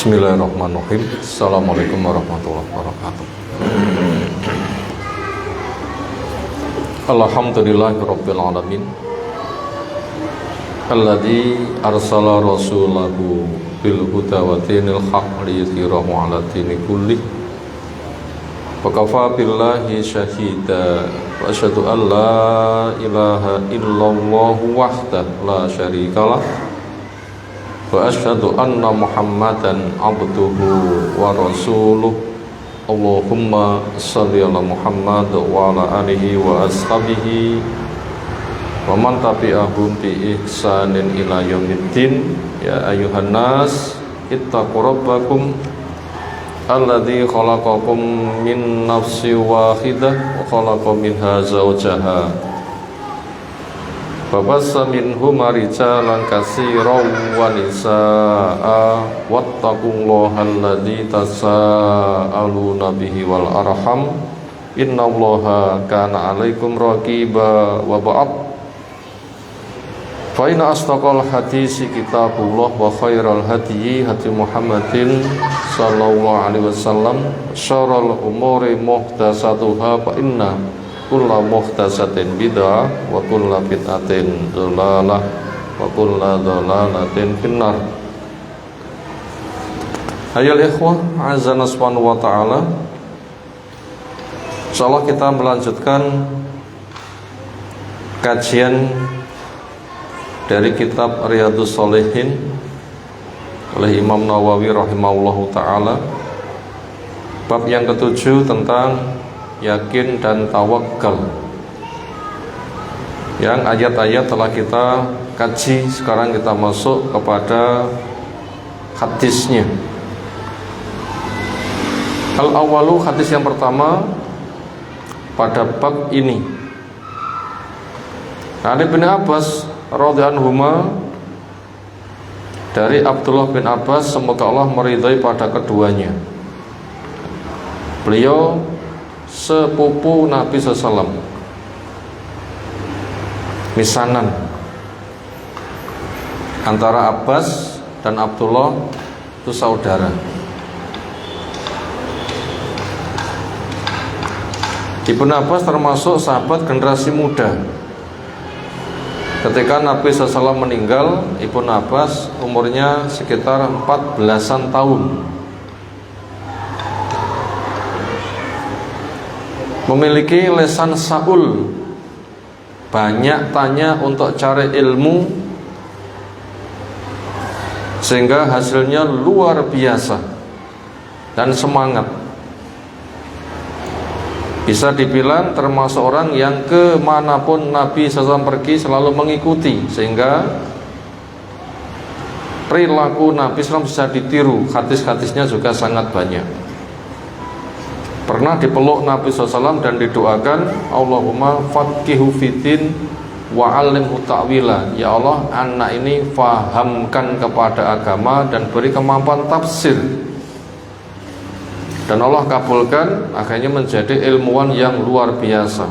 Bismillahirrahmanirrahim. Assalamualaikum warahmatullahi wabarakatuh. Alhamdulillahirabbil alamin. Alladzi arsala rasulahu bil huda wa dinil haqq liyudhhirahu 'ala dini kulli. Wa kafa billahi syahida wa asyhadu an la ilaha illallah wahdahu la syarikalah wa asyhadu anna Muhammadan abduhu wa rasuluh. Allahumma shalli ala Muhammad wa ala alihi wa ashabihi wa man tabi'ahum bi ihsanin ila yaumiddin. Ya ayyuhan nas ittaqu rabbakum alladzi khalaqakum min nafsin wahidah wa khalaqa minha zawjaha Babassa minhuma rijalan katsiran wa nisaa'a wattaqullaha alladzi tasaaluna bihi wal arham innallaha kana 'alaikum raqiba wa ba'd. Fa inna asdaqal hadisi kitabullah wa khairal hadyi hadi Muhammadin sallallahu alaihi wasallam syarrul umuri muhdatsatuha fa inna kulla muhdatsatin bid'ah wa kulla bid'atin dhalalah wa kulla dhalalatin finnar. Hayal ikhwah azza subhanahu wa ta'ala, insyaallah kita melanjutkan kajian dari kitab Riyadhus Shalihin oleh Imam Nawawi rahimahullahu ta'ala, bab yang ke-7 tentang yakin dan tawakal, yang ayat-ayat telah kita kaji. Sekarang kita masuk kepada hadisnya. Al-awwalu, hadis yang pertama pada bab ini. Ali bin Abbas radhiyallahu anhuma, dari Abdullah bin Abbas, semoga Allah meridhai pada keduanya. Beliau sepupu Nabi SAW, misanan antara Abbas dan Abdullah, itu saudara. Ibnu Abbas termasuk sahabat generasi muda. Ketika Nabi SAW meninggal, Ibnu Abbas umurnya sekitar 14-an tahun. Memiliki lisan saul, banyak tanya untuk cari ilmu, sehingga hasilnya luar biasa dan semangat. Bisa dibilang termasuk orang yang kemanapun Nabi SAW pergi selalu mengikuti, sehingga perilaku Nabi SAW bisa ditiru. Hadis-hadisnya juga sangat banyak. Pernah dipeluk Nabi SAW dan didoakan, Allahumma faqihu fiddin wa 'allimhu ta'wila. Ya Allah, anak ini fahamkan kepada agama dan beri kemampuan tafsir. Dan Allah kabulkan, akhirnya menjadi ilmuwan yang luar biasa.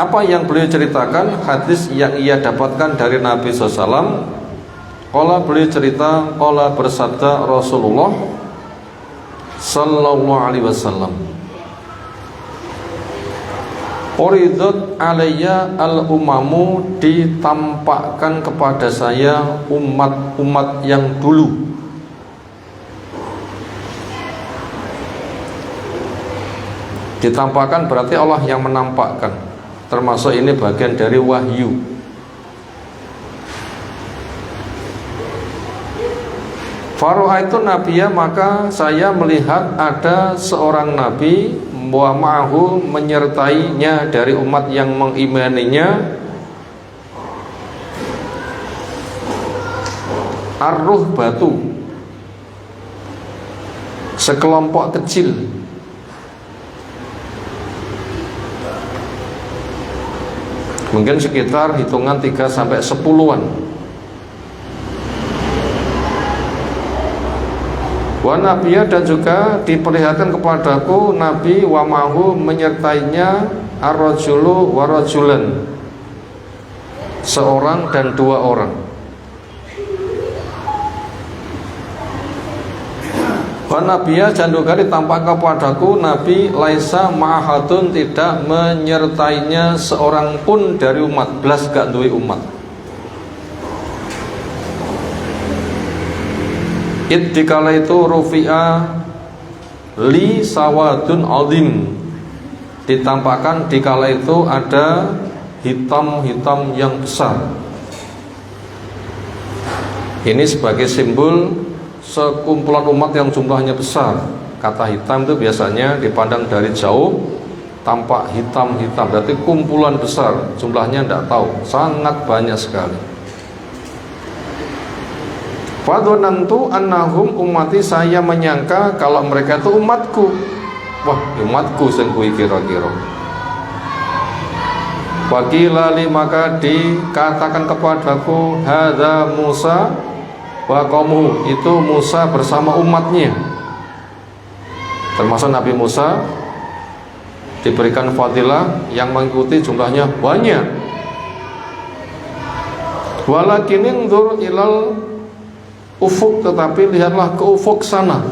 Apa yang beliau ceritakan, hadis yang ia dapatkan dari Nabi SAW. Qala, beliau cerita, qala bersabda Rasulullah sallallahu alaihi wasallam, uridat alayya al-umamu, ditampakkan kepada saya umat-umat yang dulu. Ditampakkan berarti Allah yang menampakkan, termasuk ini bagian dari wahyu. Faru'aitu nabiyya, maka saya melihat ada seorang nabi, wa ma'ahu, menyertainya dari umat yang mengimaninya, arruh batu, sekelompok kecil. Mungkin sekitar hitungan 3-10-an. Wa nabiyya, dan juga diperlihatkan kepadaku nabi, wa ma'ahu, menyertainya, ar-rajulu wa rajulan, seorang dan dua orang. Wa nabiyya jandukari tampak kepadaku Nabi laisa ma'ahadun tidak menyertainya seorang pun dari umat, belas gak duwe umat. Dikala itu rufi'a li sawadun azim, ditampakkan dikala itu ada hitam-hitam yang besar. Ini sebagai simbol sekumpulan umat yang jumlahnya besar. Kata hitam itu biasanya dipandang dari jauh tampak hitam-hitam, berarti kumpulan besar, jumlahnya tidak tahu, sangat banyak sekali. Fadhonantu annahum ummati, saya menyangka kalau mereka itu umatku. Wah, umatku sing kuwi kira-kira. Wakilali, maka dikatakan kepadaku hadza Musa wa qaumuhu, itu Musa bersama umatnya. Termasuk Nabi Musa diberikan fadilah yang mengikuti jumlahnya banyak. Walakin inzur ilal ufuk, tetapi lihatlah ke ufuk sana.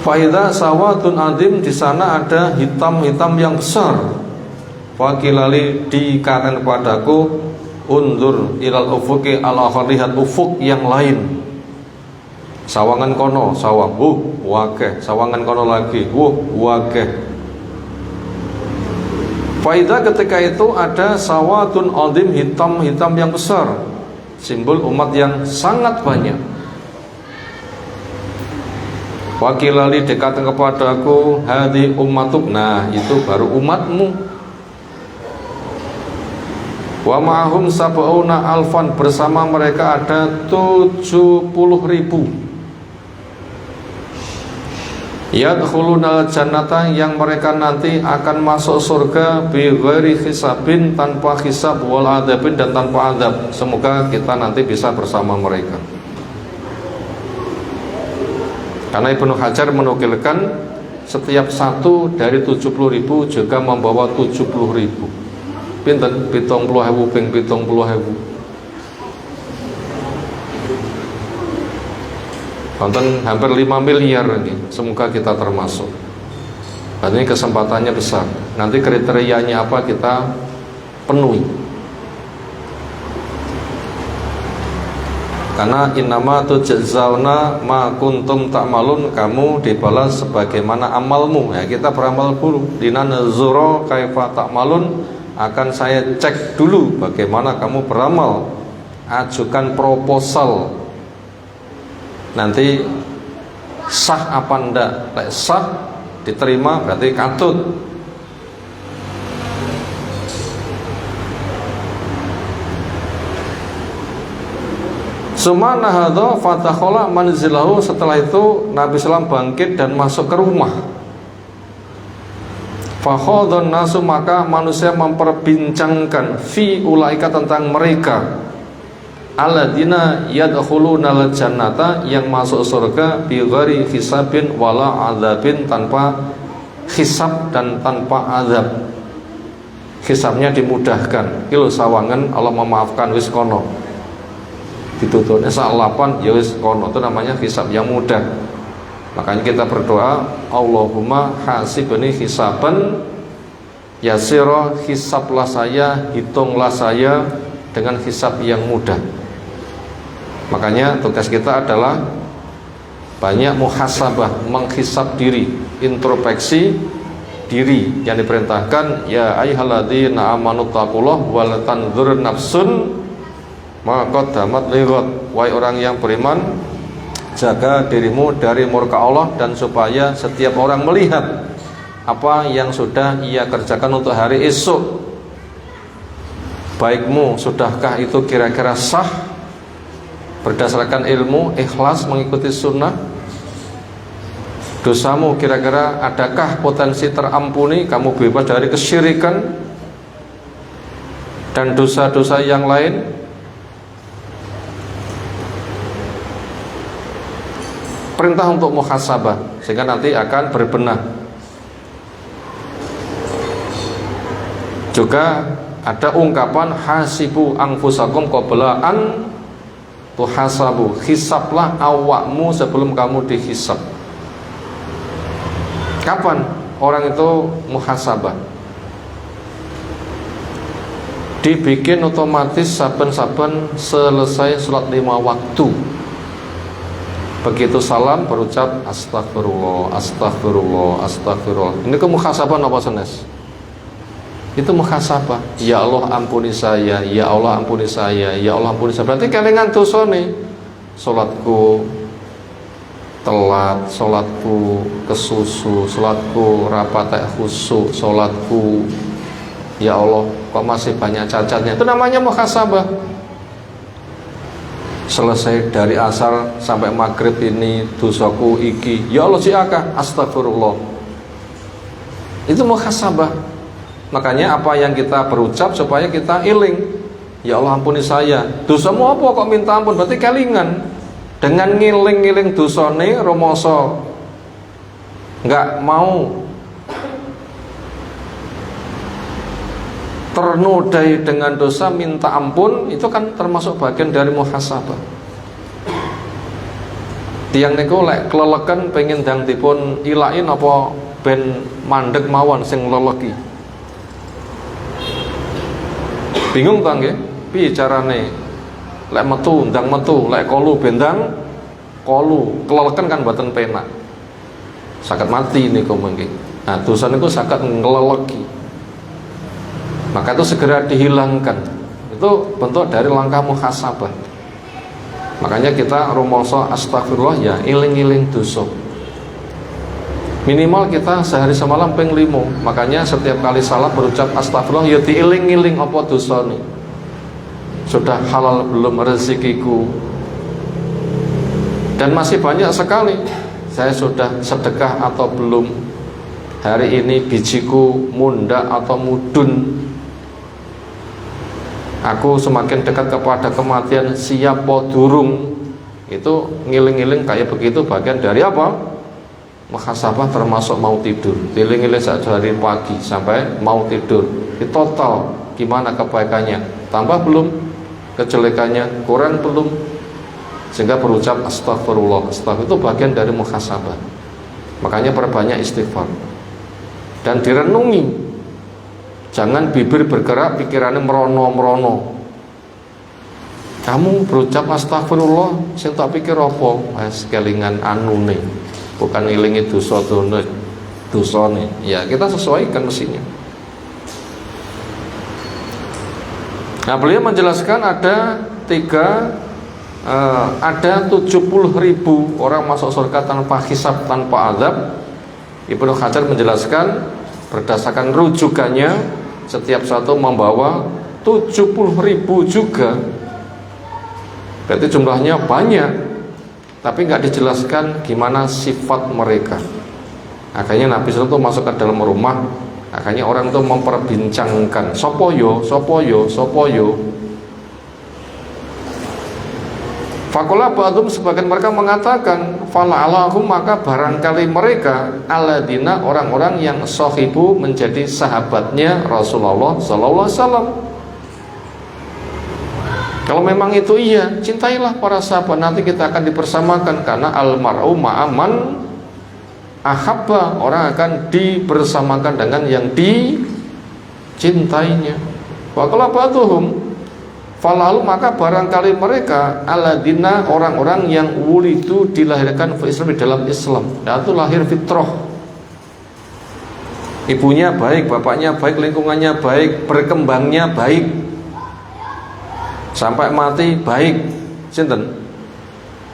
Faida sawadun adim, di sana ada hitam-hitam yang besar. Wakilali, dikatakan kepadaku undur ilal ufuki al-akhar, lihat ufuk yang lain. Sawangan kono, sawang, wakeh. Sawangan kono lagi, wakeh. Faida, ketika itu ada sawadun adim, hitam-hitam yang besar, simbol umat yang sangat banyak. Wakilali, dikatakan kepadaku hadi ummatuk, nah itu baru umatmu. Wa ma'ahum sab'una alfan, bersama mereka ada 70.000. Yadkhulunal jannata, yang mereka nanti akan masuk surga bi ghairi hisabin, tanpa hisab, wal adabin, dan tanpa adab. Semoga kita nanti bisa bersama mereka. Karena Ibnu Hajar menukilkan setiap satu dari 70.000 juga membawa 70.000. Pinten 70.000 ping 70.000. Konten hampir 5 miliar ini. Semoga kita termasuk. Dan ini kesempatannya besar. Nanti kriterianya apa kita penuhi. Karena innama tujzauna ma kuntum ta'malun, kamu dibalas sebagaimana amalmu. Ya, kita beramal dulu. Linanzura kaifa ta'malun, akan saya cek dulu bagaimana kamu beramal. Ajukan proposal. Nanti sah apa enggak? Lek sah diterima berarti katut. Sumana hadza fatakhala manzilahu, setelah itu Nabi SAW bangkit dan masuk ke rumah. Fakhadhan nasu, maka manusia memperbincangkan fi ulaika, tentang mereka, alladzina yadkhulunal jannata, yang masuk surga bi ghairi hisabin wala adzabin, tanpa hisab dan tanpa azab. Hisabnya dimudahkan, kilo sawangan Allah memaafkan, wis kono ditutupnya salapan, ya wis kono, itu namanya hisab yang mudah. Makanya kita berdoa, Allahumma hasibni hisaban yasira, hisablah saya, hitunglah saya dengan hisab yang mudah. Makanya tugas kita adalah banyak muhasabah, menghisab diri, introspeksi diri. Yang diperintahkan, ya ayyuhalladzina amanu taqullah wal tanzur nafsun ma qaddamat lighad, wahai orang yang beriman, jaga dirimu dari murka Allah, dan supaya setiap orang melihat apa yang sudah ia kerjakan untuk hari esok. Baikmu sudahkah itu kira-kira sah berdasarkan ilmu, ikhlas mengikuti sunnah? Dosamu kira-kira adakah potensi terampuni, kamu bebas dari kesyirikan dan dosa-dosa yang lain? Perintah untuk muhasabah, sehingga nanti akan berbenah. Juga ada ungkapan hasibu anfusakum qabla an tuhasabu, hisablah awakmu sebelum kamu dihisab. Kapan orang itu muhasabah? Dibikin otomatis saben-saben selesai sholat 5 waktu. Begitu salam berucap astagfirullah, astagfirullah, astagfirullah. Ini ke muhasabah apa senes? Itu muhasabah. Ya Allah ampuni saya, ya Allah ampuni saya, ya Allah ampuni saya. Berarti kelingan dosa nih. Sholatku telat, sholatku kesusu, sholatku rapat khusyuk, sholatku ya Allah kok masih banyak cacatnya. Itu namanya muhasabah. Selesai dari asar sampai maghrib ini dosaku iki, ya Allah siaka, astagfirullah. Itu muhasabah. Makanya apa yang kita berucap supaya kita iling. Ya Allah ampuni saya. Dosamu apa kok minta ampun? Berarti kelingan. Dengan ngiling-ngiling dosane romoso nggak mau ternodai dengan dosa minta ampun, itu kan termasuk bagian dari muhasabah. Tiang niku lek kleleken pengen ndang dipun ilain apa ben mandeg mawon sing leleki. Bingung ta nggih? Piye carane? Lek metu ndang metu, lek kolu bendang kolu, kleleken kan mboten penak. Saged mati niku mungkin. Nah, dosa niku saged ngleleki. Maka itu segera dihilangkan. Itu bentuk dari langkah muhasabah. Makanya kita rumoso astagfirullah ya iling-iling dosa. Minimal kita sehari semalam ping 5. Makanya setiap kali salat berucap astagfirullah ya diiling-iling apa dosa nih. Sudah halal belum rezekiku. Dan masih banyak sekali. Saya sudah sedekah atau belum. Hari ini bijiku munda atau mudun. Aku semakin dekat kepada kematian, siap po durung. Itu ngiling-ngiling kayak begitu bagian dari apa? Muhasabah, termasuk mau tidur. Ngiling-ngiling saat dari pagi sampai mau tidur. Di total gimana kebaikannya? Tambah belum? Kejelekannya kurang belum? Sehingga berucap astagfirullah. Astagfirullah itu bagian dari muhasabah. Makanya perbanyak istighfar. Dan direnungi. Jangan bibir bergerak, pikirannya merono-merono. Kamu berucap astagfirullah, sing tak pikir apa? Kelingan anune, bukan ngilingi dosa-dosane. Ya, kita sesuaikan mestinya. Nah, beliau menjelaskan ada 70.000 orang masuk surga tanpa hisab, tanpa azab. Ibnu Hajar menjelaskan berdasarkan rujukannya setiap satu membawa 70.000 juga. Berarti jumlahnya banyak, tapi nggak dijelaskan gimana sifat mereka. Akhirnya Nabi SAW masuk ke dalam rumah. Akhirnya orang itu memperbincangkan sopoyo. Fakola ba'dhum, sebagian mereka mengatakan fala'alahum, maka barangkali mereka aladina, orang-orang yang sahibu, menjadi sahabatnya Rasulullah sallallahu alaihi wasallam. Kalau memang itu iya, cintailah para sahabat, nanti kita akan dipersamakan. Karena almar'u ma'aman ahabba, orang akan dibersamakan dengan yang dicintainya. Fakola ba'dhum, falalu, maka barangkali mereka aladina, orang-orang yang wulidu, dilahirkan fi Islam, di dalam Islam. Dan itu lahir fitrah. Ibunya baik, bapaknya baik, lingkungannya baik, berkembangnya baik, sampai mati baik. Sinten?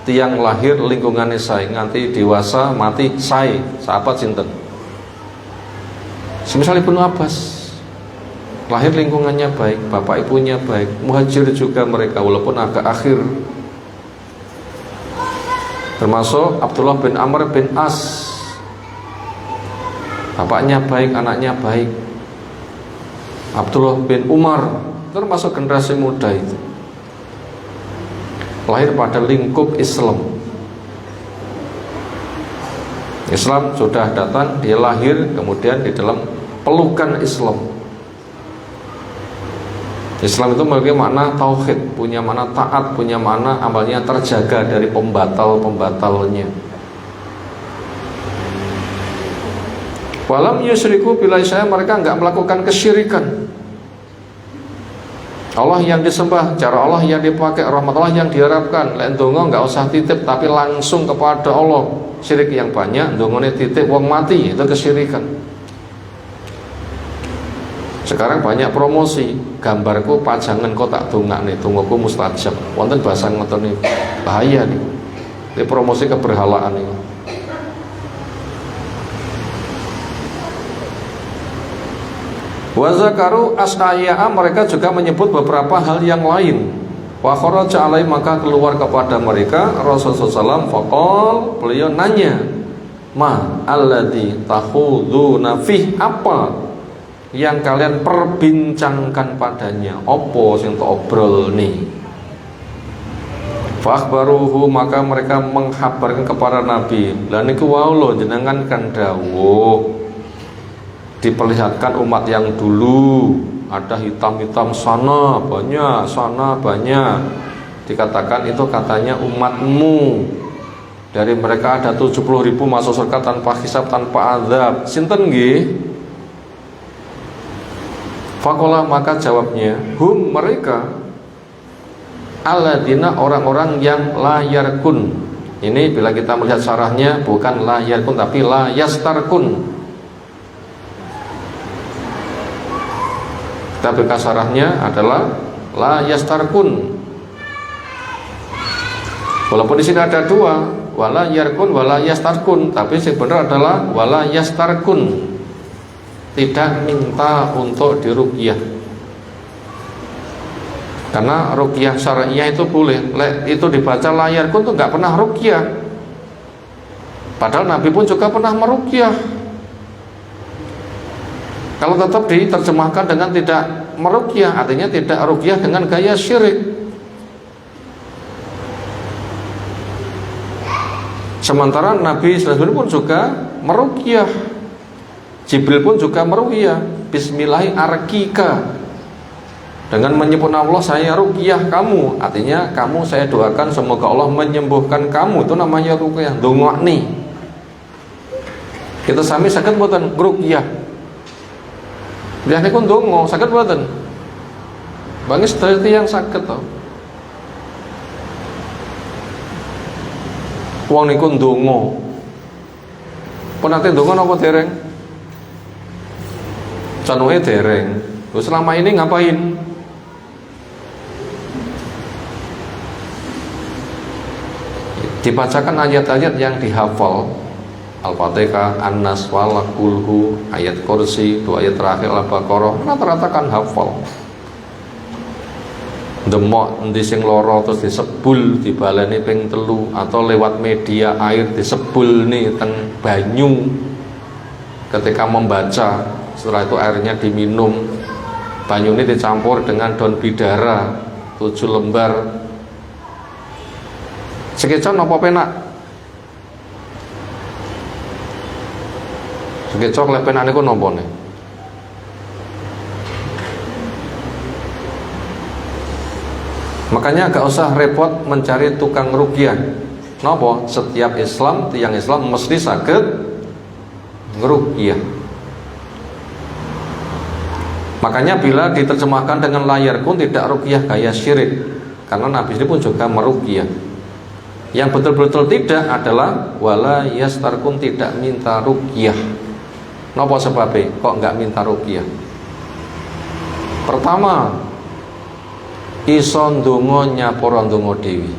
Tiang lahir lingkungannya sae, nganti dewasa mati sae. Sahabat sinten? Semisal Ibnu Abbas, lahir lingkungannya baik, bapak ibunya baik, muhajir juga mereka walaupun agak akhir. Termasuk Abdullah bin Amr bin As, bapaknya baik, anaknya baik. Abdullah bin Umar termasuk generasi muda itu, lahir pada lingkup Islam. Islam sudah datang, dia lahir kemudian di dalam pelukan Islam. Islam itu memiliki makna tauhid, punya makna taat, punya makna amalnya terjaga dari pembatal-pembatalnya. Walam yusyriku billahi syai'an, mereka enggak melakukan kesyirikan. Allah yang disembah, cara Allah yang dipakai, rahmat Allah yang diharapkan. Lek ndonga enggak usah titip tapi langsung kepada Allah. Syirik yang banyak, ndongane titip wong mati, itu kesyirikan. Sekarang banyak promosi, gambarku pajangan kok tak dongakne, dongaku mustajab. Wonten bahasa ngoten niku. Bahaya nih. Ini promosi keberhalaan niku. Wa zakaru asya'a, mereka juga menyebut beberapa hal yang lain. Wa kharaja alai, maka keluar kepada mereka Rasulullah SAW. Faqal, beliau nanya, ma alladzi tahuduna fih, apa yang kalian perbincangkan padanya, opo sing tak obrol nih. Fakhbaruhu, maka mereka menghabarkan kepada Nabi, lah niku wau lho jenengan kan dawuh diperlihatkan umat yang dulu ada hitam-hitam sana banyak, dikatakan itu katanya umatmu, dari mereka ada 70.000 masuk surga tanpa hisab, tanpa azab. Sinten nggih? Fakola, maka jawabnya, hum, mereka alladzina, orang-orang yang la yarkun. Ini bila kita melihat syarahnya bukan la yarkun tapi la yastarkun. Kita buka syarahnya adalah la yastarkun. Walaupun di sini ada dua, wala yarkun, wala yastarkun, tapi sebenarnya adalah wala yastarkun. Tidak minta untuk diruqyah. Karena ruqyah syar'iyah itu boleh. Itu dibaca la yarkun itu nggak pernah ruqyah. Padahal Nabi pun juga pernah meruqyah. Kalau tetap diterjemahkan dengan tidak meruqyah, artinya tidak ruqyah dengan gaya syirik. Sementara Nabi SAW pun juga meruqyah. Jibril pun juga meruqyah. Bismillahi arqika. Dengan menyebut Allah saya ruqyah kamu, artinya kamu saya doakan semoga Allah menyembuhkan kamu. Itu namanya ruqyah, ndongakni. Kita sami saged mboten ruqyah. Biar niku ndonga, saged mboten? Bangis dadi yang saged to. Wong niku ndonga. Pun nate ndonga napa dereng? Canuke dereng. Terus selama ini ngapain? Dibacakan ayat-ayat yang dihafal, Al-Fatihah, An-Nas, Falaq, Qulhu, ayat Kursi, dua ayat terakhir Al-Baqarah, rata-rata kan hafal. Demok endi sing lara terus disebul dibaleni ping 3, atau lewat media air disebul nih teng banyu. Ketika membaca, setelah itu airnya diminum. Banyu ini dicampur dengan daun bidara 7 lembar. Sekecon apa penak? Sekecok le penak niku napa ne? Makanya gak usah repot mencari tukang ruqyah. Napa? Setiap Islam, tiang Islam mesti saged ngruqyah. Makanya bila diterjemahkan dengan layar pun tidak ruqyah gaya syirik, karena Nabi ini pun juga meruqyah. Yang betul-betul tidak adalah wala yastarkun, tidak minta ruqyah. Napa sebabnya kok enggak minta ruqyah? Pertama, iso ndonga nyapura ndonga dewi.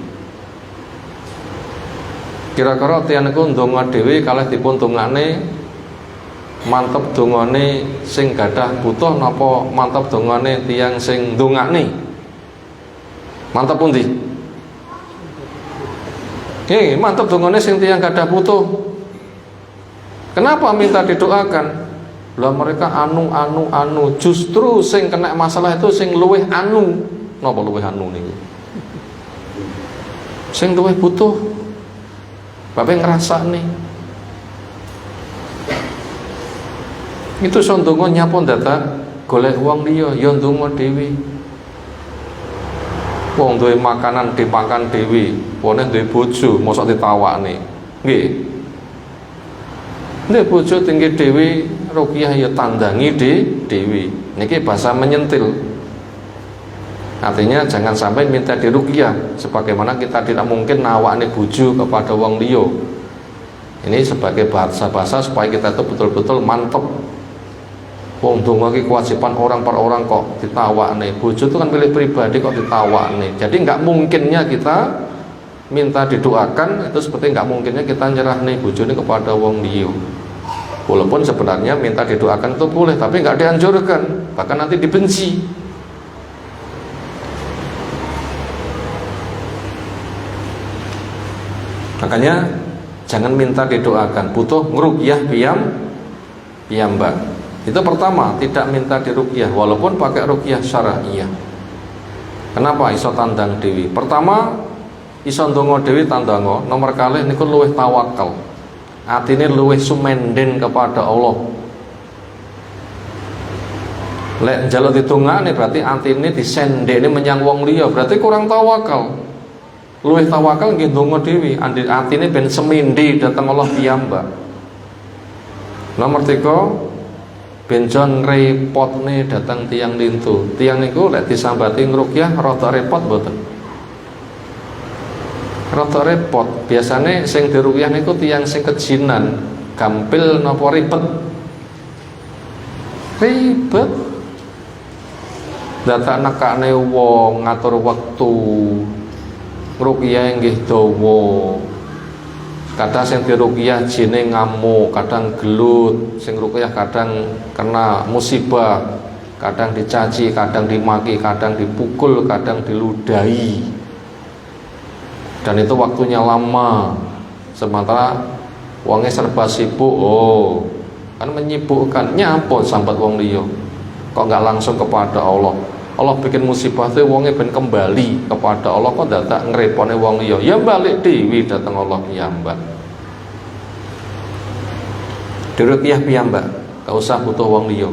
Kira-kira tiyang niku ndonga dewi kalih dipun dongane mantep dongane sing gadah butuh napa mantep dongane tiyang sing ndongakne? Mantep pundi? Mantep dongane sing tiyang gadah butuh. Kenapa minta didoakan? Lah mereka anu. Justru sing kena masalah itu sing luwih anu. Napa luwih anu niku? Sing luwih butuh. Bapak ngrasakne. Itu sondonga nyapa data golek wong liya ya ndonga dhewe. Wong duwe makanan dimakan dhewe, wone duwe bojo mosok ditawakne. Nggih. Nek bojo tinggi dhewe ruqyah ya tandangi dhewe. Niki bahasa menyentil. Artinya jangan sampai minta diruqyah sebagaimana kita tidak mungkin nawakne bojo kepada wong liya. Ini sebagai bahasa-bahasa supaya kita itu betul-betul mantep. Wong donga iki kewajiban orang per orang kok ditawakne. Bojo itu kan milik pribadi kok ditawakne. Jadi nggak mungkinnya kita minta didoakan itu seperti nggak mungkinnya kita nyerahne bojone kepada wong liya. Walaupun sebenarnya minta didoakan itu boleh, tapi nggak dianjurkan, bahkan nanti dibenci. Makanya jangan minta didoakan, butuh ngruqyah piyambak. Itu pertama, tidak minta diruqyah walaupun pakai ruqyah syar'iyah. Kenapa iso tandang dewi? Pertama, iso ndonga dewi tandanga, nomor kalih niku luwih tawakal. Atine luwih sumenden kepada Allah. Lek njaluk ditungane berarti atine disendekne menyang wong liya, berarti kurang tawakal. Luwih tawakal nggih ndonga dewi, atine ben semindi dhateng Allah piyambak. Nomor 3, benjon repotne datang tiang lintu. Tiang niku lek disambati ngruqyah rada repot mboten? Rada repot. Biasane sing diruqyah niku tiang sing kejinan, gampil napa ribet? Ribet. Dadak nekane wong ngatur wektu. Ngruqyah nggih dawa. Kadang sing diruqyah jine ngamuk, kadang gelut, sing ruqyah kadang kena musibah, kadang dicaci, kadang dimaki, kadang dipukul, kadang diludahi. Dan itu waktunya lama. Sementara wongnya serba sibuk, kan menyibukkan, nyapa sambat wong liya. Kok nggak langsung kepada Allah? Allah bikin musibah itu wongnya ben kembali kepada Allah, kok dadak ngrepone wong liya. Ya balik dhewe dateng Allah piyambak. Diruqyah piyambak, gak usah butuh wong liya.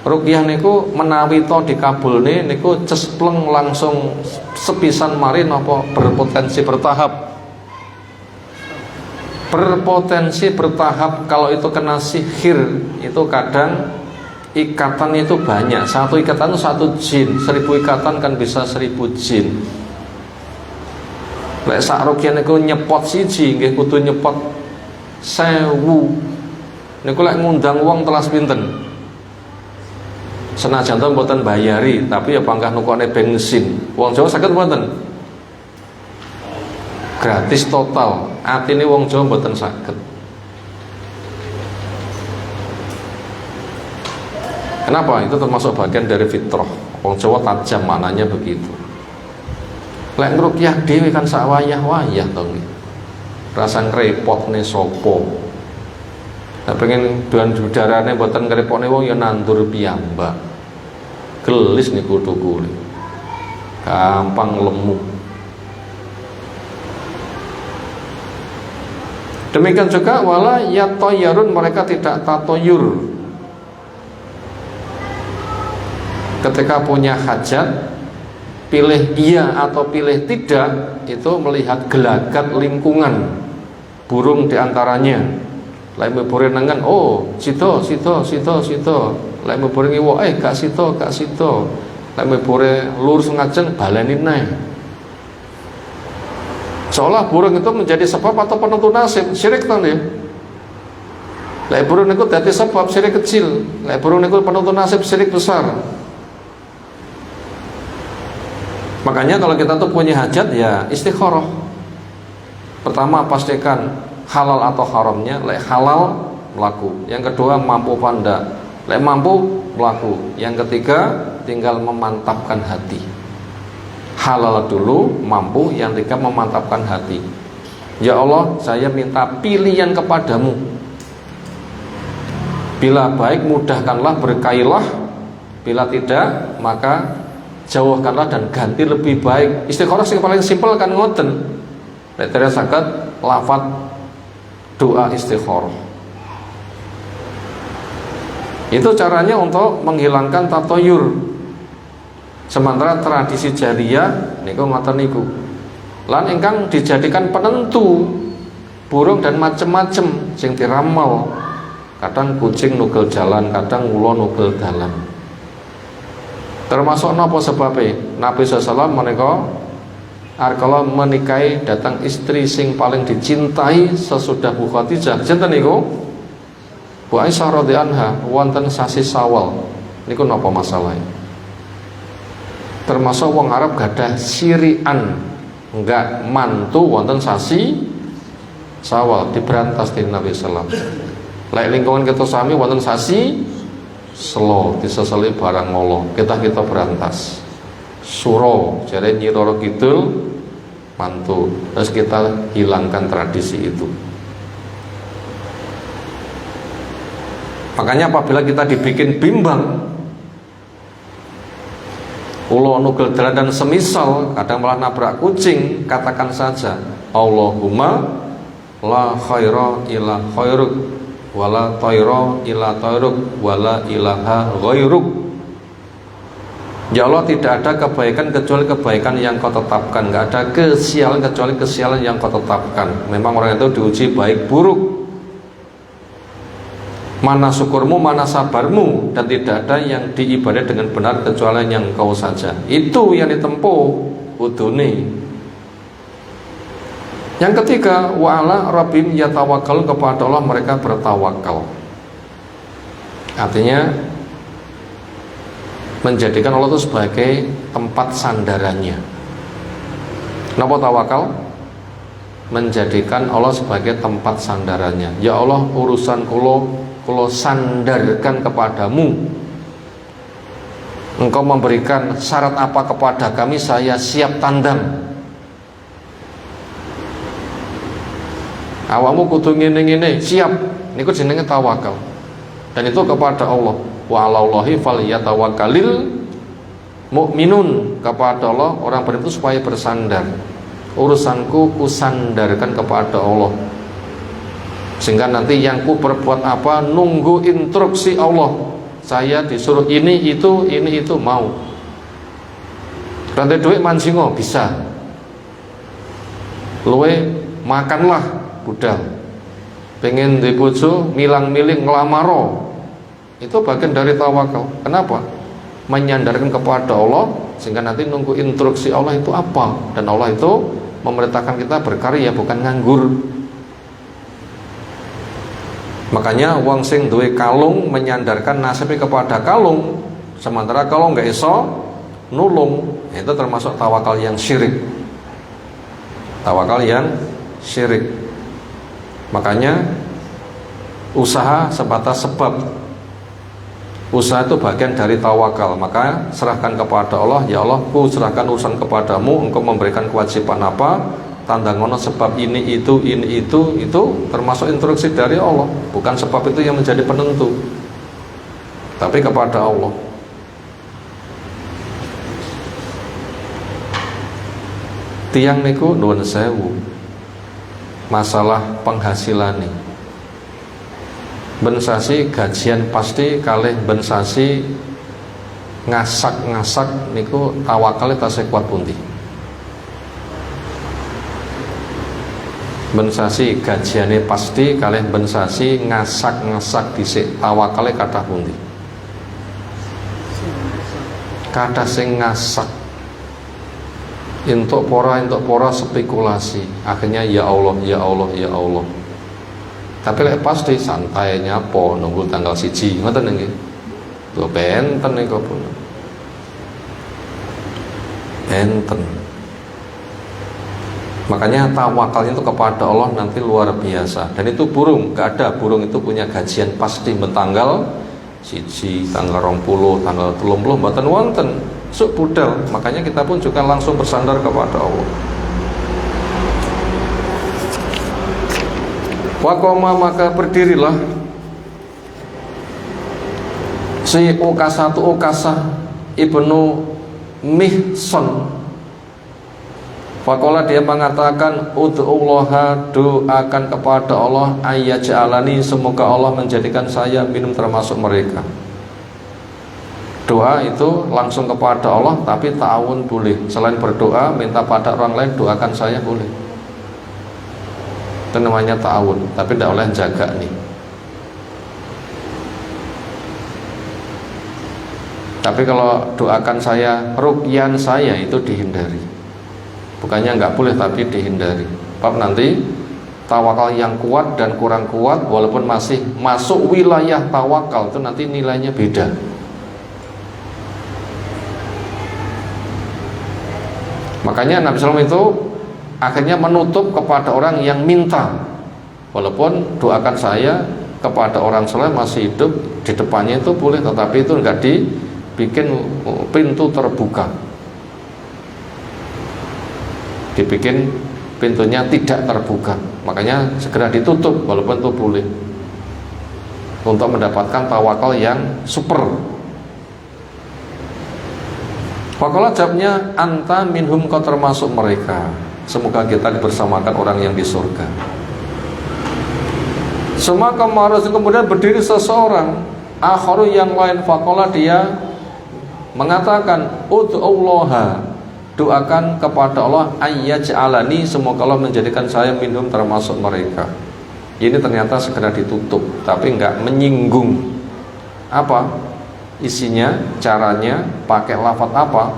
Ruqyah niku menawi to dikabulne niku cespleng langsung sepisan mari napa berpotensi bertahap. Berpotensi bertahap kalau itu kena sihir itu kadang ikatan itu banyak. Satu ikatan itu 1 jin, 1000 ikatan kan bisa 1000 jin. Lek sak ruqyah niku nyepot siji nggih kudu nyepot 1000. Niku lek ngundang wong telas pinten. Senajan to mboten bayari, tapi ya pangkah nukone bensin. Wong Jawa saged mboten? Gratis total. Atine wong Jawa mboten saged. Kenapa? Itu termasuk bagian dari fitrah. Wong Jawa tajam maknanya begitu. Lek ngruqyah dhewe kan sak wayah-wayah to nggih. Rasa ngrepotne sapa? Nah, pengen duan udarane mboten ngrepotne wong ya nandur piyambak. Gelis niku tukule. Gampang lemu. Demikian juga wala yatoyarun, mereka tidak tatoyur. Ketika punya hajat, pilih iya atau pilih tidak, itu melihat gelagat lingkungan burung diantaranya. Lain mebore nengen, oh sito. Lain mebore ngiwo, gak sito. Lain mebore lurus ngajeng baleni neh. Seolah burung itu menjadi sebab atau penentu nasib. Syirik to nggih. Lain burung niku dadi sebab syirik kecil, lain burung niku penentu nasib syirik besar. Makanya kalau kita tuh punya hajat ya istikharah. Pertama pastikan halal atau haramnya. Lek halal melaku. Yang kedua mampu panda. Lek mampu melaku. Yang ketiga tinggal memantapkan hati. Halal dulu, mampu. Yang ketiga memantapkan hati. Ya Allah, saya minta pilihan kepadamu. Bila baik mudahkanlah, berkailah. Bila tidak maka jauhkanlah dan ganti lebih baik. Istikharah yang paling simpel kan ngoten. Lek terus saged lafaz doa istikharah. Itu caranya untuk menghilangkan tatoyur. Sementara tradisi jariyah niku ngoten niku. Lan ingkang dijadikan penentu burung dan macem-macem sing diramal. Kadang kucing nugel jalan, kadang ula nugel dalan. Termasuk napa sebabnya? Nabi sallallahu menika arkala menikahi datang istri sing paling dicintai sesudah Bu Khadijah. Sinten niku? Bu Aisyah radhiyallahu anha wonten sasi Syawal. Niku napa masalahnya? Termasuk wong Arab gadah sirian, enggak mantu wonten sasi Syawal diberantas di Nabi sallallahu alaihi wasallam. Lek lingkungan kita sami wonten sasi Selo diseseli barang ngolo, kita berantas. Suro jare Nyi Roro Kidul mantu, terus kita hilangkan tradisi itu. Makanya apabila kita dibikin bimbang, ulo nugel dalan dan semisal, kadang malah nabrak kucing, katakan saja Allahumma la khaira illa khairuk wala tayra illa tayruk wala ilaha ghairuk. Ya Allah, tidak ada kebaikan kecuali kebaikan yang kau tetapkan, nggak ada kesialan kecuali kesialan yang kau tetapkan. Memang orang itu diuji baik buruk, mana syukurmu, mana sabarmu, dan tidak ada yang diibadah dengan benar kecuali yang kau saja. Itu yang ditempuh udune. Yang ketiga, wa'ala rabbim yatawakal, kepada Allah mereka bertawakal. Artinya menjadikan Allah itu sebagai tempat sandarannya. Kenapa tawakal? Menjadikan Allah sebagai tempat sandarannya. Ya Allah, urusan kulo sandarkan kepadamu. Engkau memberikan syarat apa kepada kami, saya siap tandang. Awamu kudu ngene-ngene, siap. Niku jenenge tawakal. Dan itu kepada Allah. Wa 'alallahi falyatawakkalil mu'minun, kepada Allah orang beriman itu supaya bersandar. Urusanku kusandarkan kepada Allah, sehingga nanti yang ku perbuat apa nunggu instruksi Allah. Saya disuruh ini itu mau. Rantai duit mansingo bisa. Luwe makanlah budal. Pengen di bojo milang-miling ngelamaro. Itu bagian dari tawakal. Kenapa? Menyandarkan kepada Allah, sehingga nanti nunggu instruksi Allah itu apa. Dan Allah itu memerintahkan kita berkarya, bukan nganggur. Makanya wong sing duwe kalung menyandarkan nasibnya kepada kalung, sementara kalau nggak iso nulung, itu termasuk tawakal yang syirik. Tawakal yang syirik. Makanya usaha sebatas sebab. Usaha itu bagian dari tawakal. Maka serahkan kepada Allah. Ya Allah, ku serahkan urusan kepadamu. Engkau memberikan kewajiban apa, tanda ngono sebab ini itu termasuk instruksi dari Allah. Bukan sebab itu yang menjadi penentu, tapi kepada Allah. Tiang niku nuwun sewu, masalah penghasilan nih. Bensasi gajian pasti kalih bensasi ngasak-ngasak niku tawakale tasih kuat pundi. Bensasi gajiane pasti kalih bensasi ngasak-ngasak dhisik tawakale kathah pundi. Kathah sing ngasak entuk pora spekulasi, akhirnya ya Allah ya Allah ya Allah. Tapi lek pasti santai nyapo nunggu tanggal 1 ngoten nggih. Lho benten niku pun. Benten. Makanya tawakalnya itu kepada Allah nanti luar biasa. Dan itu burung, gak ada burung itu punya gajian pasti tanggal 1, tanggal 20, tanggal 30 mboten wonten. Suk budal. Makanya kita pun juga langsung bersandar kepada Allah. Waqoma, maka berdirilah si Ukasah ibnu Mihson. Faqala, dia mengatakan, ud'ullaha, doakan kepada Allah, ayyaj'alani, semoga Allah menjadikan saya minum termasuk mereka. Doa itu langsung kepada Allah, tapi ta'awun boleh. Selain berdoa, minta pada orang lain, doakan saya boleh. Itu namanya ta'awun, tapi tidak oleh jaga nih. Tapi kalau doakan saya, ruqyan saya, itu dihindari. Bukannya nggak boleh, tapi dihindari. Sebab nanti tawakal yang kuat dan kurang kuat, walaupun masih masuk wilayah tawakal, itu nanti nilainya beda. Makanya Nabi SAW itu akhirnya menutup kepada orang yang minta, walaupun doakan saya kepada orang soleh masih hidup, di depannya itu boleh, tetapi itu enggak dibikin pintu terbuka, dibikin pintunya tidak terbuka. Makanya segera ditutup, walaupun itu boleh, untuk mendapatkan tawakal yang super. Faqala jawabnya, anta minhum, kau termasuk mereka. Semoga kita dibersamakan orang yang di surga. Semua kemudian berdiri seseorang, akharu yang lain, faqala dia mengatakan, ud'ullaha, doakan kepada Allah, ayyaj'alani, semoga Allah menjadikan saya minhum, termasuk mereka. Ini ternyata segera ditutup, tapi enggak menyinggung. Apa isinya, caranya, pakai lafaz apa?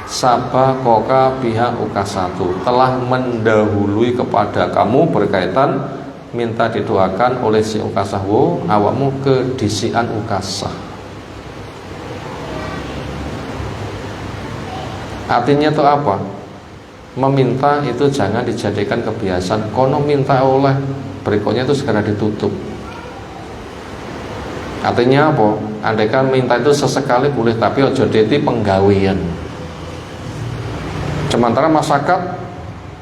Sabakoka biha ukasatu, telah mendahului kepada kamu berkaitan minta didoakan oleh si ukasah, awakmu kedisian ukasah. Artinya itu apa? Meminta itu jangan dijadikan kebiasaan. Kono minta oleh, berikutnya itu segera ditutup. Artinya apa? Andaikan minta itu sesekali boleh, tapi ojo dadi penggawean. Sementara masyarakat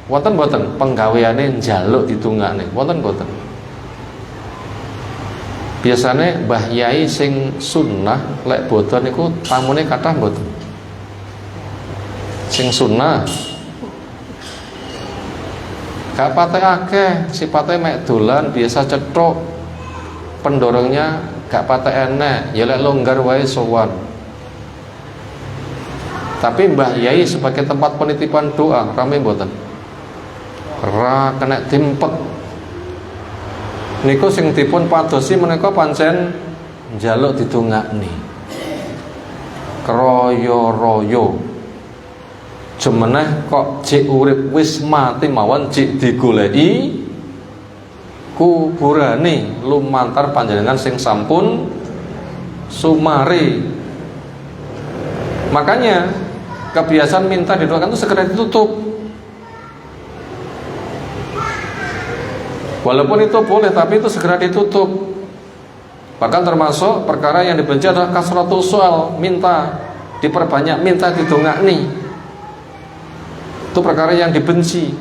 wonten boten penggaweane njaluk ditungakne, wonten boten. Biasane mbah yai sing sunnah lek boten niku tamune kathah boten. Sing sunnah gak pate akeh, sipate mek dolan biasa cethuk, pendorongnya gak pate enek, ya lek longgar wae sowan. Tapi mbah yai sebagai tempat penitipan doa rame mboten? Ra kena timpet. Niku sing dipun padosi menika pancen njaluk didongakni. Kroyo-royo. Jemeneh kok jek urip wis mati mawon jek digoleki kuburane lumantar panjenengan sing sampun sumari. Makanya kebiasaan minta didoakan itu segera ditutup. Walaupun itu boleh, tapi itu segera ditutup. Bahkan termasuk perkara yang dibenci adalah kasratul soal, minta diperbanyak, minta didongakni. Itu perkara yang dibenci.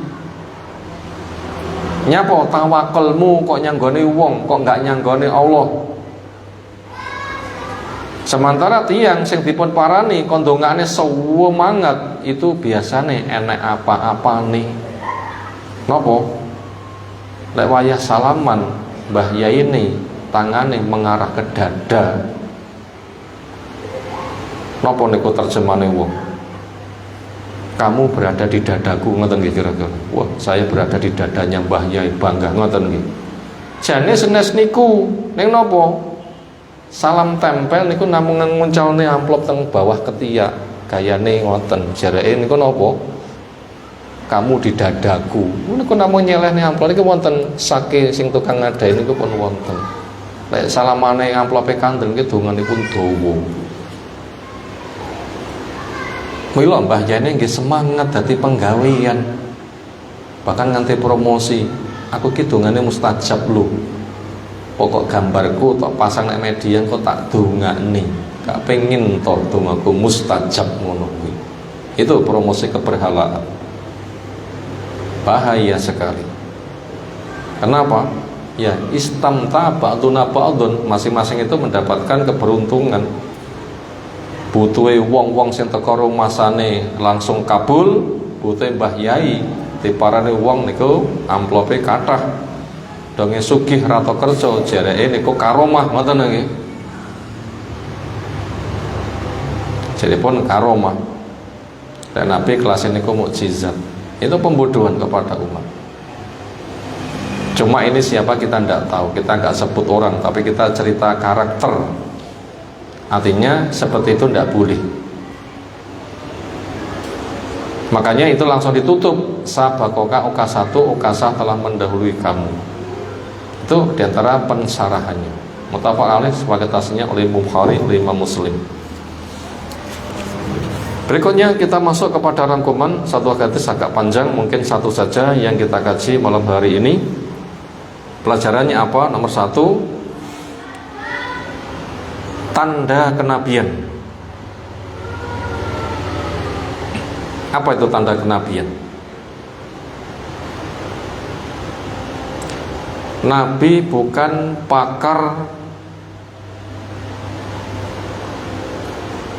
Nyapa tawakalmu kok nyanggone wong, kok nggak nyanggone Allah. Sementara tiang sing dipun parani kondongane semangat itu biasane enek apa-apa nih. Napa? Lek wayah salaman mbah yai ini tangane mengarah ke dada. Napa niku terjemahane wong? Kamu berada di dadaku, ngoten nggih kira-kira. Wah, saya berada di dadanya mbah yai, bangga ngoten nggih. Jane senes niku ning napa? Salam tempel niku namung nguncalne amplop teng bawah ketiak, gayane ngoten. Jareke niku napa? Kamu di dadaku. Niku namung nyelehne amplop niku wonten sake sing tukang ngadahi niku pun wonten. Lek salamane amplope kandel niki donganipun dawa. Mila mbah jane nggih semangat dadi penggawean. Bahkan nganti promosi, aku ki dongane mustajab lho. Pokok gambarku tak pasang nek media kok tak dongakne. Gak pengin to dongaku mustajab ngono kuwi. Itu promosi keberhalaan. Bahaya sekali. Kenapa? Ya, istamta ba'duna ba'dun, masing-masing itu mendapatkan keberuntungan. Butuhe wong-wong sing teko rumasane langsung kabul, butuhe mbah yai diparani wong niku amplope kathah. Donge sugih rata kerja jareke niku karomah ngoten nggih. Jadi pun karomah. Dan Nabi kelas ini kok mukjizat. Itu pembodohan kepada umat. Cuma ini siapa kita tidak tahu, kita nggak sebut orang, tapi kita cerita karakter. Artinya seperti itu tidak boleh. Makanya itu langsung ditutup. Sabakoka ukasatu, ukasah telah mendahului kamu. Itu diantara pensarahannya. Muttafaq alaih sebagai tasnya oleh Bukhari, oleh Imam Muslim. Berikutnya kita masuk kepada rangkuman satu hadis agak panjang, mungkin satu saja yang kita kaji malam hari ini. Pelajarannya apa? Nomor 1, tanda kenabian. Apa itu tanda kenabian? Nabi bukan pakar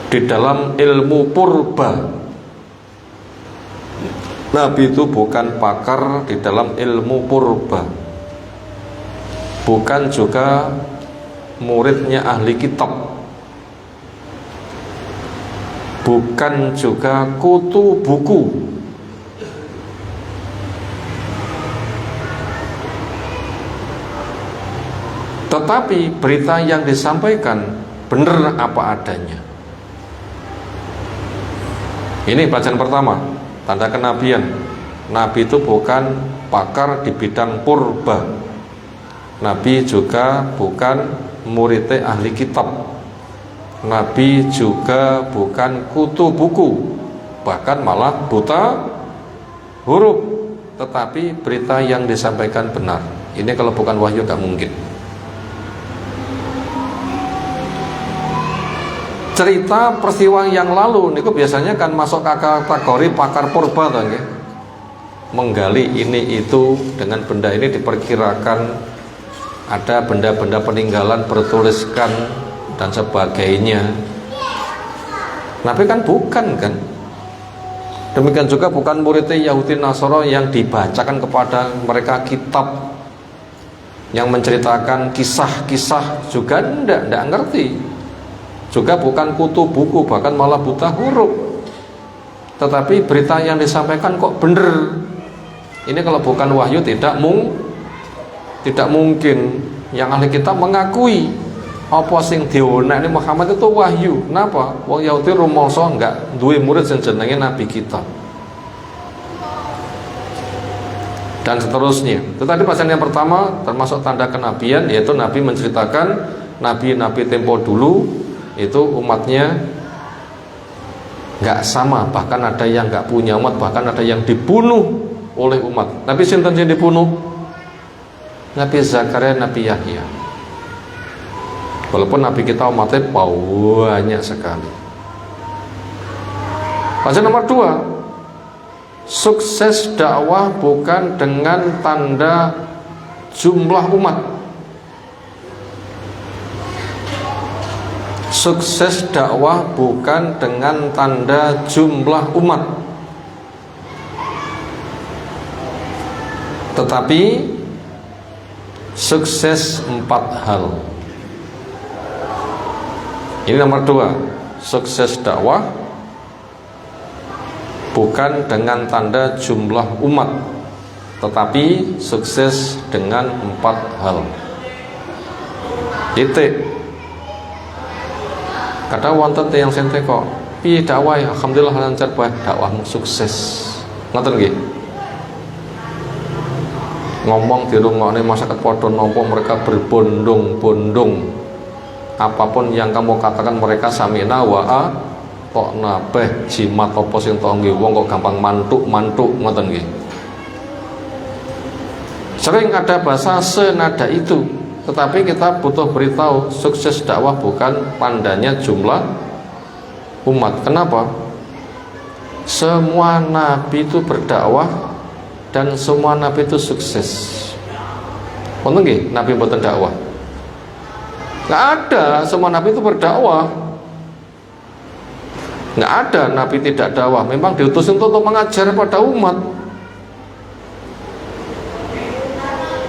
di dalam ilmu purba. Nabi itu bukan pakar di dalam ilmu purba. Bukan juga muridnya ahli kitab. Bukan juga kutu buku. Tetapi berita yang disampaikan benar apa adanya. Ini pelajaran pertama, tanda kenabian. Nabi itu bukan pakar di bidang purba. Nabi juga bukan muridnya ahli kitab. Nabi juga bukan kutu buku, bahkan malah buta huruf. Tetapi berita yang disampaikan benar. Ini kalau bukan wahyu gak mungkin. Cerita peristiwa yang lalu niku biasanya kan masuk kategori pakar purba toh nggih. Menggali ini itu dengan benda ini diperkirakan ada benda-benda peninggalan bertuliskan dan sebagainya. Nabi kan bukan kan. Demikian juga bukan muridnya Yahudi Nasara yang dibacakan kepada mereka kitab yang menceritakan kisah-kisah, juga tidak ngerti. Juga bukan kutu buku, bahkan malah buta huruf. Tetapi berita yang disampaikan kok bener. Ini kalau bukan wahyu tidak mungkin yang ahli kitab mengakui apa sing dionek ini Muhammad itu wahyu. Kenapa? Wong Yahudi rumangsa enggak duwe murid sing jenenge nabi kita. Dan seterusnya. Tetapi pasal yang pertama termasuk tanda kenabian, yaitu Nabi menceritakan nabi-nabi tempo dulu itu umatnya enggak sama, bahkan ada yang enggak punya umat, bahkan ada yang dibunuh oleh umat. Nabi sinten sing dibunuh? Nabi Zakaria, Nabi Yahya. Walaupun Nabi kita umatnya banyak sekali. Pasal nomor 2, sukses dakwah bukan dengan tanda jumlah umat. Sukses dakwah bukan dengan tanda jumlah umat, tetapi sukses 4 hal. Ini nomor 2, sukses dakwah bukan dengan tanda jumlah umat, tetapi sukses dengan 4 hal. Titik. Kadang wonten tiyang sente kok piye dakwah, alhamdulillah lancar bae, dakwahmu sukses. Ngoten nggih. Ngomong dirungokne masyarakat padha nampa, mereka berbondong-bondong. Apapun yang kamu katakan mereka samina wa kok nabeh jimat apa sing tau nggih wong kok gampang mantuk-mantuk ngoten nggih. Sering ada bahasa senada itu, tetapi kita butuh beritahu sukses dakwah bukan tandanya jumlah umat. Kenapa? Semua nabi itu berdakwah dan semua nabi itu sukses. Wonten nggih nabi mboten dakwah? Enggak ada, semua nabi itu berdakwah. Enggak ada nabi tidak dakwah, memang diutus untuk mengajar pada umat.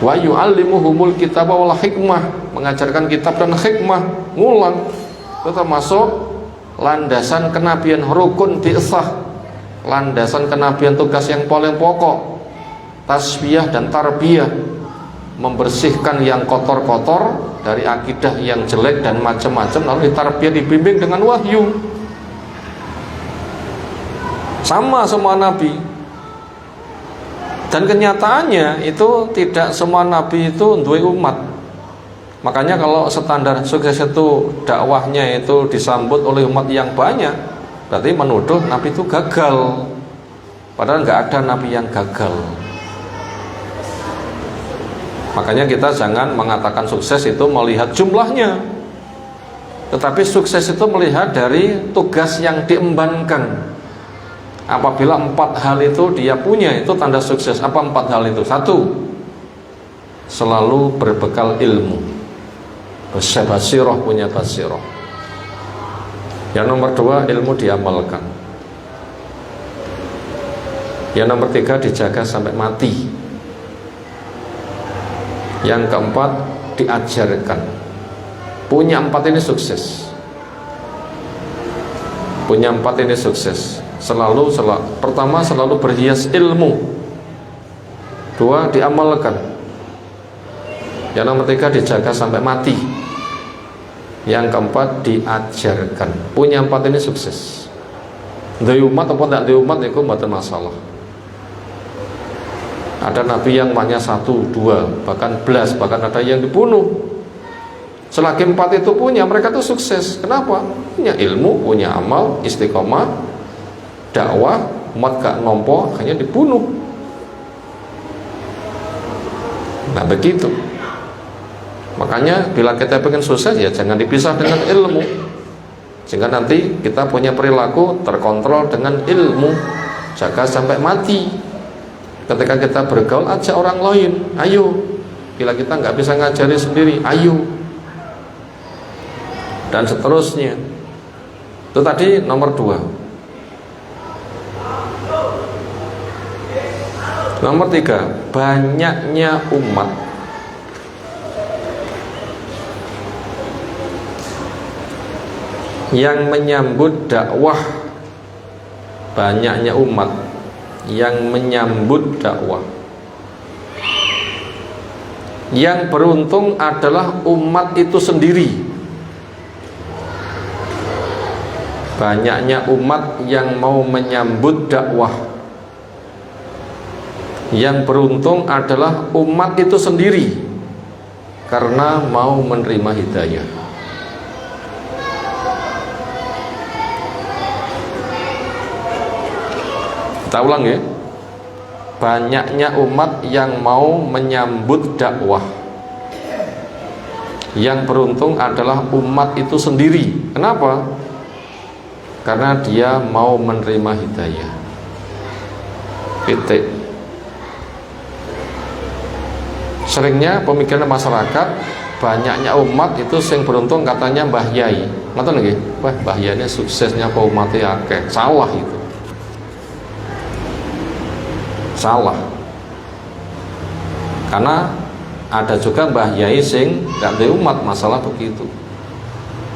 Wa yu'allimuhumul kitaba wal hikmah, mengajarkan kitab dan hikmah, ngulang. Itu termasuk landasan kenabian rukun bi'tsah, landasan kenabian tugas yang paling pokok, tasbiyah dan tarbiyah, membersihkan yang kotor-kotor dari akidah yang jelek dan macam-macam, lalu ditarbiyah, dibimbing dengan wahyu. Sama semua nabi. Dan kenyataannya itu tidak semua nabi itu duwe umat. Makanya kalau standar sukses itu dakwahnya itu disambut oleh umat yang banyak, berarti menuduh nabi itu gagal. Padahal nggak ada nabi yang gagal. Makanya kita jangan mengatakan sukses itu melihat jumlahnya, tetapi sukses itu melihat dari tugas yang diembankan. Apabila 4 hal itu dia punya, itu tanda sukses. Apa 4 hal itu? 1, selalu berbekal ilmu, basirah, punya basirah. Yang nomor 2, ilmu diamalkan. Yang nomor 3, dijaga sampai mati. Yang keempat, diajarkan. Punya 4 ini sukses. Punya 4 ini sukses. Pertama, selalu berhias ilmu. 2, diamalkan. Yang nomor 3, dijaga sampai mati. Yang keempat, diajarkan. Punya 4 ini sukses. Dari umat atau tidak dari umat itu bukan masalah. Ada nabi yang hanya 1, 2, bahkan 11, bahkan ada yang dibunuh. Selagi 4 itu punya, mereka itu sukses. Kenapa? Punya ilmu, punya amal, istiqomah, dakwah, umat gak nompo, hanya dibunuh. Nah begitu. Makanya bila kita pengen sukses, ya jangan dipisah dengan ilmu, sehingga nanti kita punya perilaku terkontrol dengan ilmu. Jaga sampai mati. Ketika kita bergaul, ajak orang lain, ayo. Bila kita nggak bisa ngajari sendiri, ayo. Dan seterusnya. Itu tadi nomor 2. Nomor 3, banyaknya umat yang menyambut dakwah. Banyaknya umat yang menyambut dakwah. Yang beruntung adalah umat itu sendiri. Banyaknya umat yang mau menyambut dakwah. Yang beruntung adalah umat itu sendiri, karena mau menerima hidayah. Kita ulang ya. Banyaknya umat yang mau menyambut dakwah. Yang beruntung adalah umat itu sendiri. Kenapa? Karena dia mau menerima hidayah. Titik. Seringnya pemikiran masyarakat, banyaknya umat itu yang beruntung katanya Mbah Yai. Ngoten nggih? Wah, Mbah Yai suksesnya kok umatnya akeh. Salah itu. Salah. Karena ada juga Mbah Yai sing gak ada umat, masalah begitu.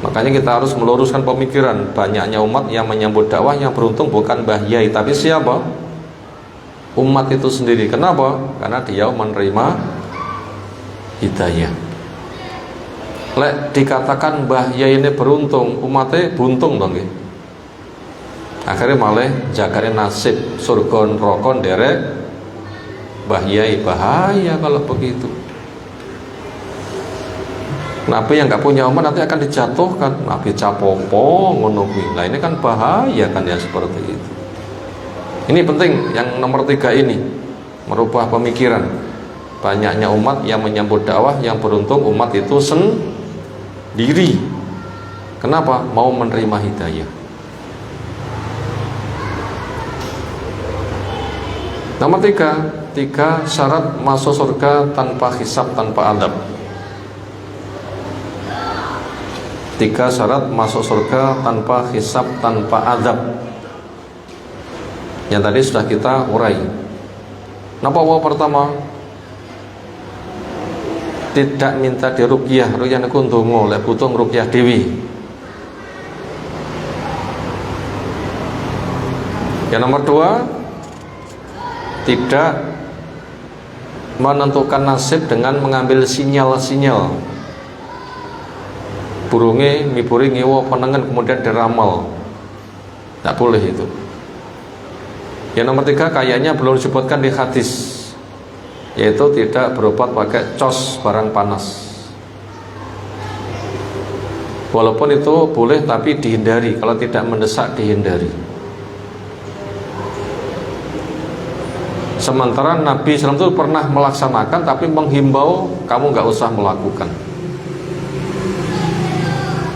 Makanya kita harus meluruskan pemikiran. Banyaknya umat yang menyambut dakwah, yang beruntung bukan Mbah Yai, tapi siapa? Umat itu sendiri. Kenapa? Karena dia menerima hidayah. Lek dikatakan Mbah Yai ini beruntung, umatnya buntung dong ya. Akhirnya malah jagane nasib surga neraka nderek Mbah Yai. Bahaya kalau begitu. Nabi yang gak punya umat nanti akan dijatuhkan. Nabi capopo ngono kuwi. Nah ini kan bahaya kan ya seperti itu. Ini penting yang nomor 3 ini, merubah pemikiran. Banyaknya umat yang menyambut dakwah, yang beruntung umat itu sendiri. Kenapa? Mau menerima hidayah. Nomor 3 syarat masuk surga tanpa hisab, tanpa adab. 3 syarat masuk surga tanpa hisab, tanpa adab. Yang tadi sudah kita urai. Napa pertama? Tidak minta diruqyah. Ruqyah niku ndonga, lek butuh ngruqyah dewi. Yang nomor dua, tidak menentukan nasib dengan mengambil sinyal-sinyal. Burunge miburi ngewo penengen kemudian diramal. Tidak boleh itu. Yang nomor tiga, kayaknya belum disebutkan di hadis, yaitu tidak berobat pakai cos barang panas. Walaupun itu boleh tapi dihindari, kalau tidak mendesak dihindari. Sementara Nabi SAW itu pernah melaksanakan tapi menghimbau kamu nggak usah melakukan.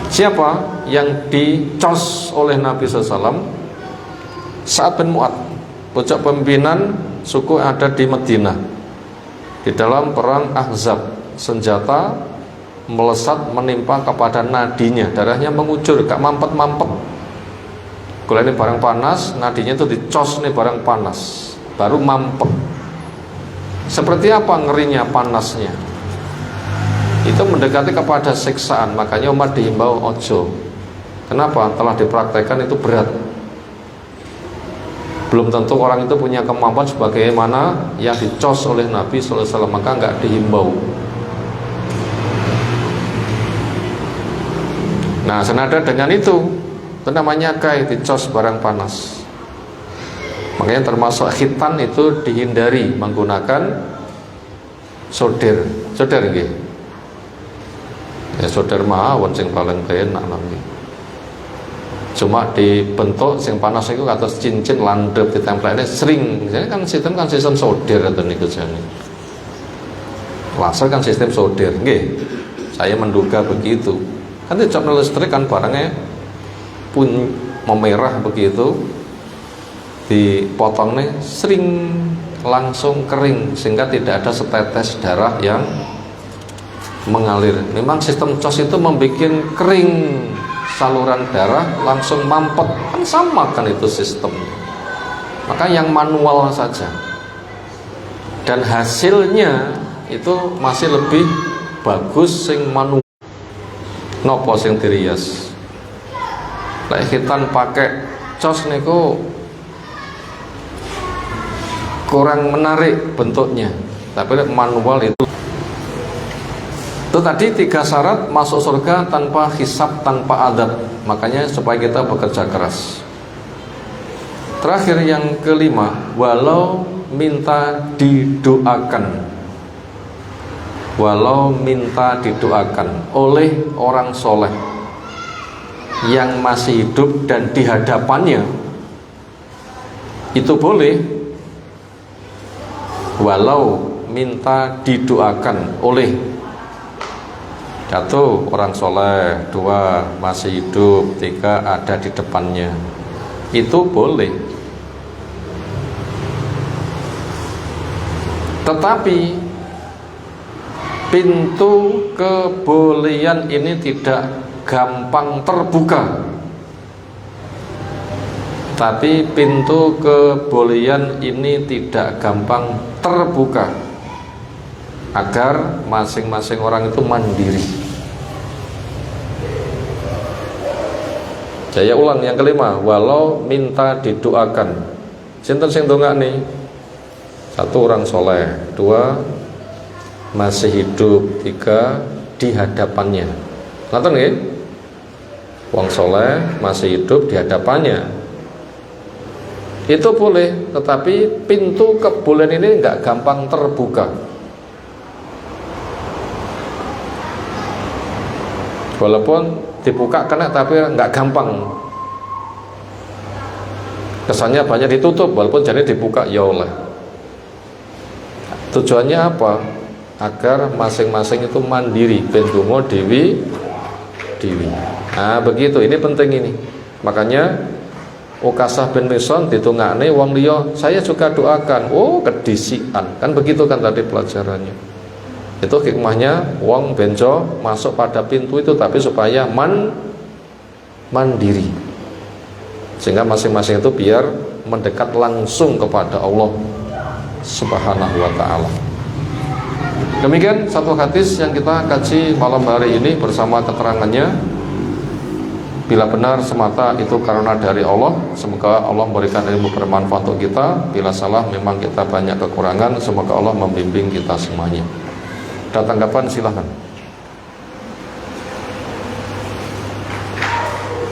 Siapa yang dicos oleh Nabi SAW? Sa'ad bin Mu'adz, puncak pimpinan suku yang ada di Madinah, di dalam perang Ahzab. Senjata melesat menimpa kepada nadinya, darahnya mengucur, gak mampet-mampet. Kalau ini barang panas, nadinya itu dicos nih barang panas, baru mampet. Seperti apa ngerinya, panasnya? Itu mendekati kepada siksaan. Makanya umat dihimbau ojo. Kenapa? Telah dipraktekkan itu berat. Belum tentu orang itu punya kemampuan sebagaimana yang dicos oleh Nabi SAW, maka nggak dihimbau. Nah, senada dengan itu namanya kai, dicos barang panas. Makanya termasuk khitan itu dihindari menggunakan sodir. Sodir nggih. Ya sodir mawon sing paling enak namanya. Cuma dibentuk sing panas itu atas cincin landep ditempelnya sering. Jadi kan sistem sodir atau niku jane. Laser kan sistem sodir nggih. Saya menduga begitu. Kan dicop listrik kan barangnya pun memerah begitu, dipotongnya sering langsung kering sehingga tidak ada setetes darah yang mengalir. Memang sistem cos itu membuat kering saluran darah, langsung mampet, kan sama kan itu sistem. Maka yang manual saja, dan hasilnya itu masih lebih bagus sing manual. Nopo sing dirias. Lek khitan pakai cos niku kurang menarik bentuknya. Tapi manual itu tadi 3 syarat masuk surga tanpa hisab, tanpa adab. Makanya supaya kita bekerja keras. Terakhir yang kelima, walau minta didoakan. Walau minta didoakan oleh orang soleh yang masih hidup dan di hadapannya, itu boleh. Walau minta didoakan oleh, satu orang soleh, 2 masih hidup, 3 ada di depannya, itu boleh. Tetapi pintu kebolehan ini tidak gampang terbuka. Tapi pintu kebolehan ini tidak gampang terbuka agar masing-masing orang itu mandiri. Saya ulang yang kelima, walau minta didoakan. Sinten sing ndongakne? 1 orang soleh, 2 masih hidup, 3 di hadapannya. Ngoten nggih? Wong soleh masih hidup di hadapannya. Itu boleh, tetapi pintu kebolehan ini enggak gampang terbuka. Walaupun dibuka kena, tapi enggak gampang. Kesannya banyak ditutup, walaupun jadi dibuka ya oleh. Tujuannya apa? Agar masing-masing itu mandiri, ben donga dewi. Nah begitu, ini penting ini. Makanya Ukasah bin Mihsan ditungakne wong liya, saya juga doakan. Oh kedisian, kan begitu kan tadi pelajarannya. Itu hikmahnya wong benco masuk pada pintu itu, tapi supaya mandiri, sehingga masing-masing itu biar mendekat langsung kepada Allah Subhanahu wa ta'ala. Demikian satu hadis yang kita kaji malam hari ini bersama keterangannya. Bila benar semata itu karena dari Allah, semoga Allah memberikan ilmu bermanfaat untuk kita. Bila salah memang kita banyak kekurangan, semoga Allah membimbing kita semuanya. Ada tanggapan silahkan.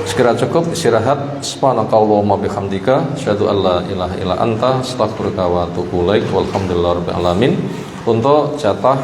Sekira cukup istirahat. Subhanakallahumma bihamdika asyhadu an la ilaha illa anta astaghfiruka wa atubu ilaik. Walhamdulillahirabbil alamin. Untuk jatah